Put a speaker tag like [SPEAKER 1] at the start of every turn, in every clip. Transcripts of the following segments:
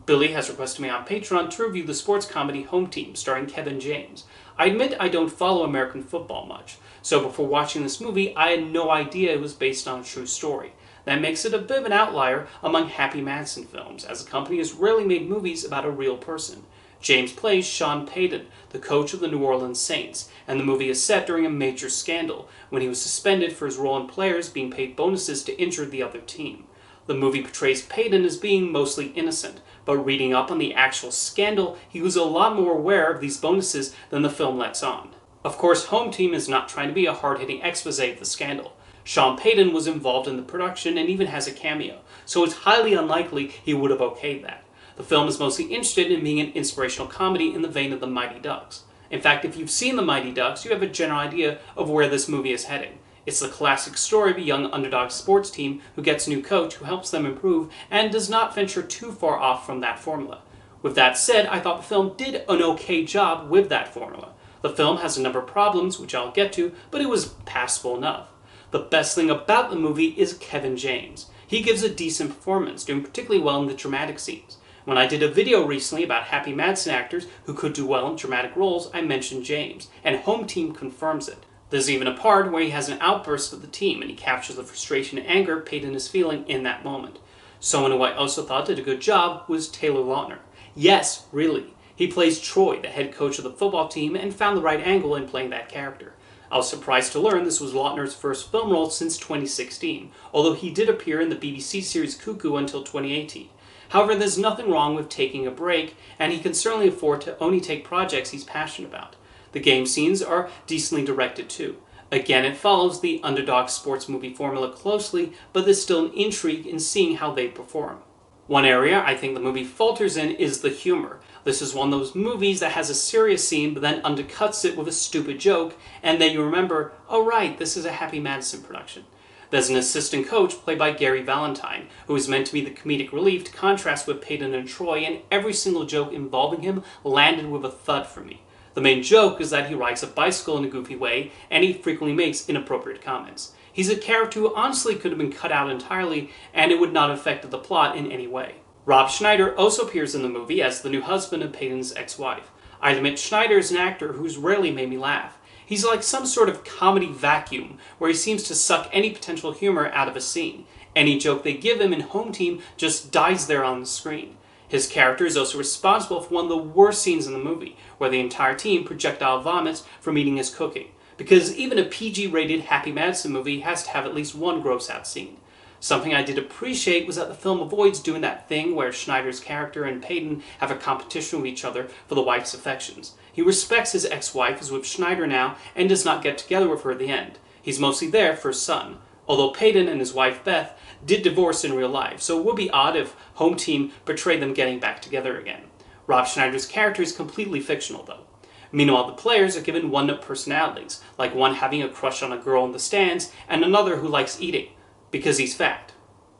[SPEAKER 1] Billy has requested me on Patreon to review the sports comedy Home Team starring Kevin James. I admit I don't follow American football much, so before watching this movie I had no idea it was based on a true story. That makes it a bit of an outlier among Happy Madison films, as the company has rarely made movies about a real person. James plays Sean Payton, the coach of the New Orleans Saints, and the movie is set during a major scandal, when he was suspended for his role in players being paid bonuses to injure the other team. The movie portrays Payton as being mostly innocent, but reading up on the actual scandal, he was a lot more aware of these bonuses than the film lets on. Of course, Home Team is not trying to be a hard-hitting expose of the scandal. Sean Payton was involved in the production and even has a cameo, so it's highly unlikely he would have okayed that. The film is mostly interested in being an inspirational comedy in the vein of the Mighty Ducks. In fact, if you've seen the Mighty Ducks, you have a general idea of where this movie is heading. It's the classic story of a young underdog sports team who gets a new coach who helps them improve and does not venture too far off from that formula. With that said, I thought the film did an okay job with that formula. The film has a number of problems, which I'll get to, but it was passable enough. The best thing about the movie is Kevin James. He gives a decent performance, doing particularly well in the dramatic scenes. When I did a video recently about Happy Madison actors who could do well in dramatic roles, I mentioned James, and Home Team confirms it. There's even a part where he has an outburst with the team, and he captures the frustration and anger Payton is feeling in that moment. Someone who I also thought did a good job was Taylor Lautner. Yes, really. He plays Troy, the head coach of the football team, and found the right angle in playing that character. I was surprised to learn this was Lautner's first film role since 2016, although he did appear in the BBC series Cuckoo until 2018. However, there's nothing wrong with taking a break, and he can certainly afford to only take projects he's passionate about. The game scenes are decently directed too. Again, it follows the underdog sports movie formula closely, but there's still an intrigue in seeing how they perform. One area I think the movie falters in is the humor. This is one of those movies that has a serious scene but then undercuts it with a stupid joke, and then you remember, oh right, this is a Happy Madison production. There's an assistant coach played by Gary Valentine, who is meant to be the comedic relief to contrast with Payton and Troy, and every single joke involving him landed with a thud for me. The main joke is that he rides a bicycle in a goofy way, and he frequently makes inappropriate comments. He's a character who honestly could have been cut out entirely, and it would not have affected the plot in any way. Rob Schneider also appears in the movie as the new husband of Payton's ex-wife. I admit Schneider is an actor who's rarely made me laugh. He's like some sort of comedy vacuum, where he seems to suck any potential humor out of a scene. Any joke they give him in Home Team just dies there on the screen. His character is also responsible for one of the worst scenes in the movie, where the entire team projectile vomits from eating his cooking. Because even a PG-rated Happy Madison movie has to have at least one gross-out scene. Something I did appreciate was that the film avoids doing that thing where Schneider's character and Payton have a competition with each other for the wife's affections. He respects his ex-wife, is with Schneider now, and does not get together with her at the end. He's mostly there for his son. Although Payton and his wife Beth did divorce in real life, so it would be odd if Home Team portrayed them getting back together again. Rob Schneider's character is completely fictional though. Meanwhile, the players are given one-note personalities, like one having a crush on a girl in the stands, and another who likes eating, because he's fat.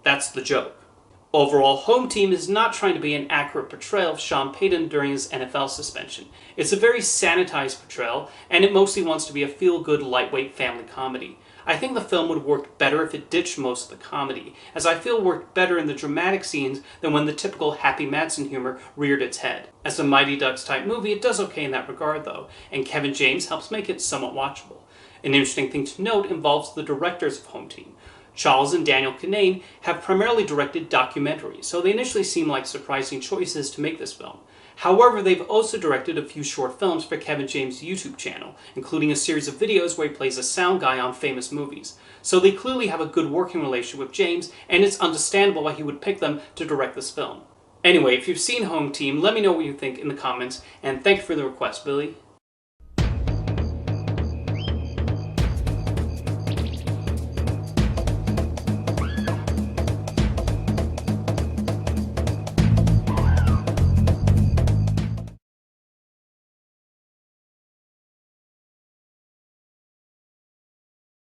[SPEAKER 1] That's the joke. Overall, Home Team is not trying to be an accurate portrayal of Sean Payton during his NFL suspension. It's a very sanitized portrayal, and it mostly wants to be a feel-good, lightweight family comedy. I think the film would work better if it ditched most of the comedy, as I feel it worked better in the dramatic scenes than when the typical Happy Madison humor reared its head. As a Mighty Ducks type movie, it does okay in that regard though, and Kevin James helps make it somewhat watchable. An interesting thing to note involves the directors of Home Team. Charles and Daniel Kinane have primarily directed documentaries, so they initially seem like surprising choices to make this film. However, they've also directed a few short films for Kevin James' YouTube channel, including a series of videos where he plays a sound guy on famous movies. So they clearly have a good working relationship with James, and it's understandable why he would pick them to direct this film. Anyway, if you've seen Home Team, let me know what you think in the comments, and thank you for the request, Billy.